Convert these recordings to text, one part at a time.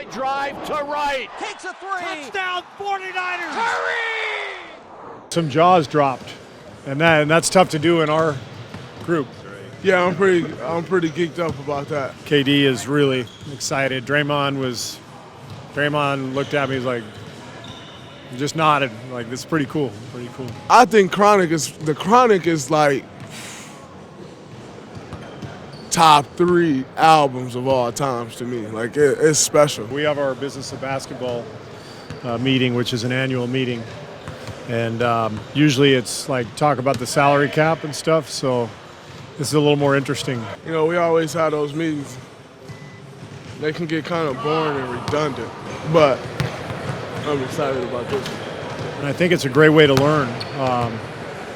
Line drive to right. Takes a three. Touchdown 49ers. Curry! Some jaws dropped, and that's tough to do in our group. Yeah, I'm pretty geeked up about that. KD is really excited. Draymond looked at me, he's like, just nodded, like, this is pretty cool, pretty cool. I think the Chronic is like top 3 albums of all times to me. Like, it's special. We have our Business of Basketball meeting, which is an annual meeting, and usually it's like talk about the salary cap and stuff, so this is a little more interesting. You know, we always have those meetings. They can get kind of boring and redundant, but I'm excited about this one. And I think it's a great way to learn.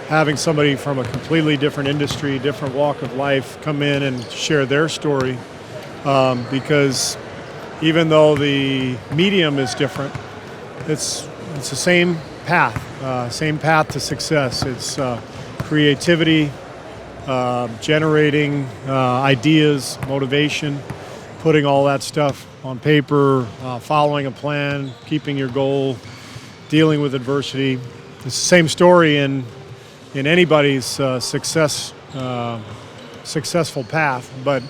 Having somebody from a completely different industry, different walk of life come in and share their story, because even though the medium is different, it's the same path to success. It's creativity, generating ideas, motivation, putting all that stuff on paper, following a plan, keeping your goal, dealing with adversity. It's the same story in anybody's successful path, but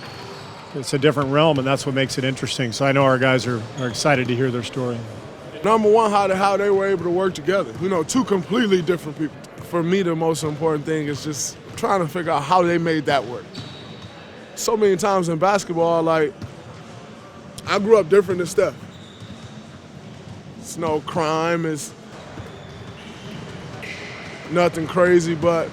it's a different realm, and that's what makes it interesting. So I know our guys are excited to hear their story. Number one, how they were able to work together. You know, 2 completely different people. For me, the most important thing is just trying to figure out how they made that work. So many times in basketball, like, I grew up different than Steph. It's no crime, it's nothing crazy, but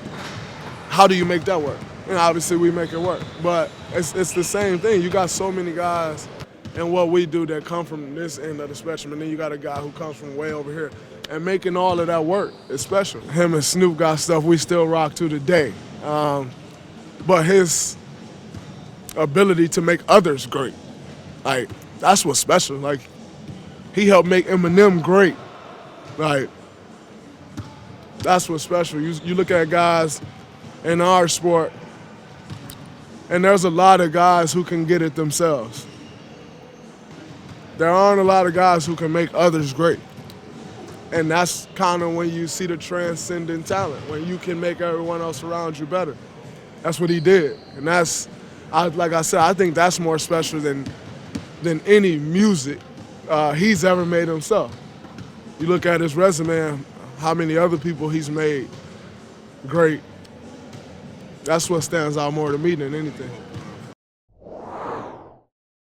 how do you make that work? And obviously we make it work, but it's the same thing. You got so many guys in what we do that come from this end of the spectrum, and then you got a guy who comes from way over here. And making all of that work is special. Him and Snoop got stuff we still rock to today. But his ability to make others great, like, that's what's special. Like, he helped make Eminem great. Like, that's what's special. You look at guys in our sport, and there's a lot of guys who can get it themselves. There aren't a lot of guys who can make others great. And that's kind of when you see the transcendent talent, when you can make everyone else around you better. That's what he did. And like I said, I think that's more special than any music he's ever made himself. You look at his resume, how many other people he's made great. That's what stands out more to me than anything.